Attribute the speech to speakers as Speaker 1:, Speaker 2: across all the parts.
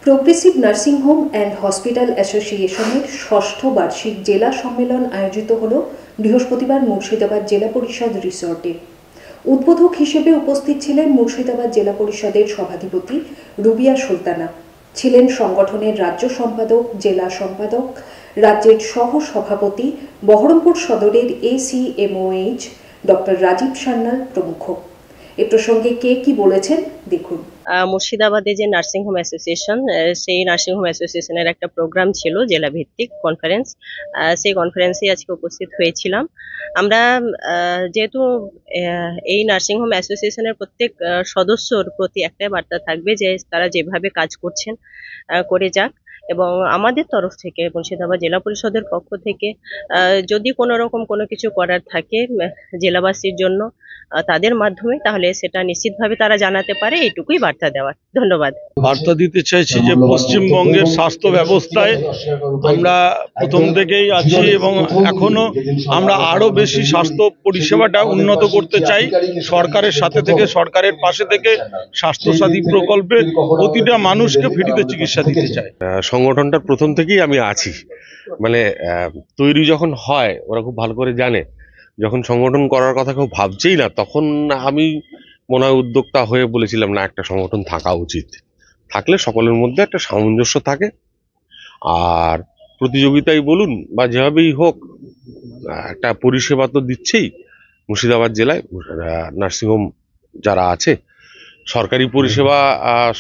Speaker 1: Progressive nursing home and hospital অ্যাসোসিয়েশনের ষষ্ঠ বার্ষিক জেলা সম্মেলন আয়োজিত হল বৃহস্পতিবার মুর্শিদাবাদ জেলা পরিষদ রিসর্টে। উদ্বোধক হিসেবে উপস্থিত ছিলেন মুর্শিদাবাদ জেলা পরিষদের সভাধিপতি রুবিয়া সুলতানা, ছিলেন সংগঠনের রাজ্য সম্পাদক, জেলা সম্পাদক, রাজ্যের সহ সভাপতি, বহরমপুর সদরের ACMOH ডক্টর রাজীব সান্যাল প্রমুখ। এ প্রসঙ্গে কে কি বলেছেন দেখুন।
Speaker 2: মুর্শিদাবাদে যে নার্সিং হোম অ্যাসোসিয়েশন, সেই নার্সিং হোম অ্যাসোসিয়েশনের একটা প্রোগ্রাম ছিল জেলা ভিত্তিক কনফারেন্স। সেই কনফারেন্সে আজকে উপস্থিত হয়েছিলাম। আমরা যেহেতু এই নার্সিং হোম অ্যাসোসিয়েশনের প্রত্যেক সদস্যর প্রতি একটাই বার্তা থাকবে যে তারা যেভাবে কাজ করছেন করে যাক, এবং আমাদের তরফ থেকে মুর্শিদাবাদ জেলা পরিষদের পক্ষ থেকে যদি কোনো রকম কোনো কিছু করার থাকে জেলাবাসীর জন্য তাদের মাধ্যমে, তাহলে সেটা নিশ্চিতভাবে তারা জানাতে পারে, এইটুকুই বার্তা দেওয়ার। ধন্যবাদ।
Speaker 3: বার্তা দিতে চাইছি যে পশ্চিমবঙ্গের স্বাস্থ্য ব্যবস্থায় আমরা প্রথম থেকেই আছি এবং এখনো আমরা আরো বেশি স্বাস্থ্য পরিষেবাটা উন্নত করতে চাই। সরকারের সাথে থেকে, সরকারের পাশে থেকে স্বাস্থ্যসাথী প্রকল্পে প্রতিটা মানুষকে ফ্রিতে চিকিৎসা দিতে চাই।
Speaker 4: সংগঠনটার প্রথম থেকেই আমি আছি, মানে তৈরি যখন হয় ওরা খুব ভালো করে জানে, যখন সংগঠন করার কথা কেউ ভাবছেই না তখন আমি মনে হয় উদ্যোক্তা হয়ে বলেছিলাম না, একটা সংগঠন থাকা উচিত। থাকলে সকলের মধ্যে একটা সামঞ্জস্য থাকে, আর প্রতিযোগিতাই বলুন বা যেভাবেই হোক একটা পরিষেবা তো দিচ্ছেই। মুর্শিদাবাদ জেলায় নার্সিংহোম যারা আছে, সরকারি পরিষেবা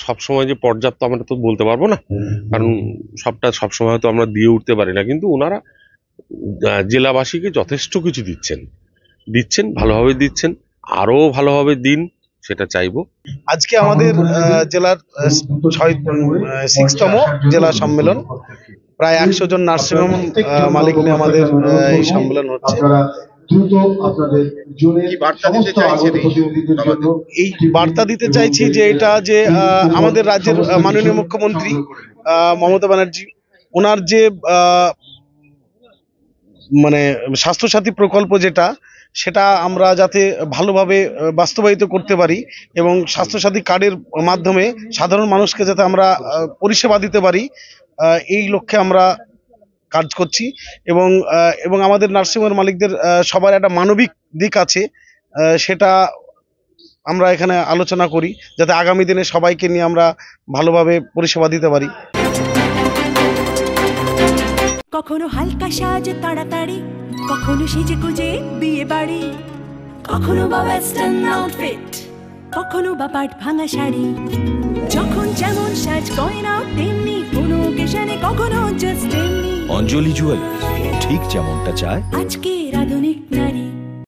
Speaker 4: সবসময় যে পর্যাপ্ত আমরা তো বলতে পারবো না, কারণ সবটা সবসময় হয়তো আমরা দিয়ে উঠতে পারি না, কিন্তু ওনারা জেলাবাসীকে যথেষ্ট কিছু দিচ্ছেন, ভালোভাবে দিচ্ছেন, আরো ভালোভাবে দিন, সেটা চাইবো।
Speaker 5: আজকে আমাদের জেলার 6তম জেলা সম্মেলন, প্রায় 100 জন নার্সিংহোম মালিক নিয়ে আমাদের এই সম্মেলন হচ্ছে। এই বার্তা দিতে চাইছি যে এটা যে আমাদের রাজ্যের মাননীয় মুখ্যমন্ত্রী মমতা ব্যানার্জি, ওনার যে মানে স্বাস্থ্যসাথী প্রকল্প সেটা আমরা যাতে ভালোভাবে বাস্তবায়িত করতে পারি এবং স্বাস্থ্যসাথী কার্ডের মাধ্যমে সাধারণ মানুষকে যাতে আমরা পরিষেবা দিতে পারি, এই লক্ষ্যে আমরা কাজ করছি। এবং আমাদের নার্সিংহোমের মালিকদের সবার একটা মানবিক দিক আছে, সেটা আমরা এখানে আলোচনা করি, যাতে আগামী দিনে সবাইকে নিয়ে আমরা ভালোভাবে পরিষেবা দিতে পারি।
Speaker 6: কখনো হালকা সাজ তাড়াতাড়ি, কখনো সেজে গুজে বিয়ে বাড়ি, কখনো বা ওয়েস্টার্ন আউটফিট, কখনো বা পাট ভাঙা শাড়ি। যখন যেমন সাজ গয়না তেমনি, কোনো অকেশনে কখনো জাস্ট এমনি।
Speaker 7: অঞ্জলি জুয়েলার্স, ঠিক যেমনটা চায়
Speaker 6: আজকে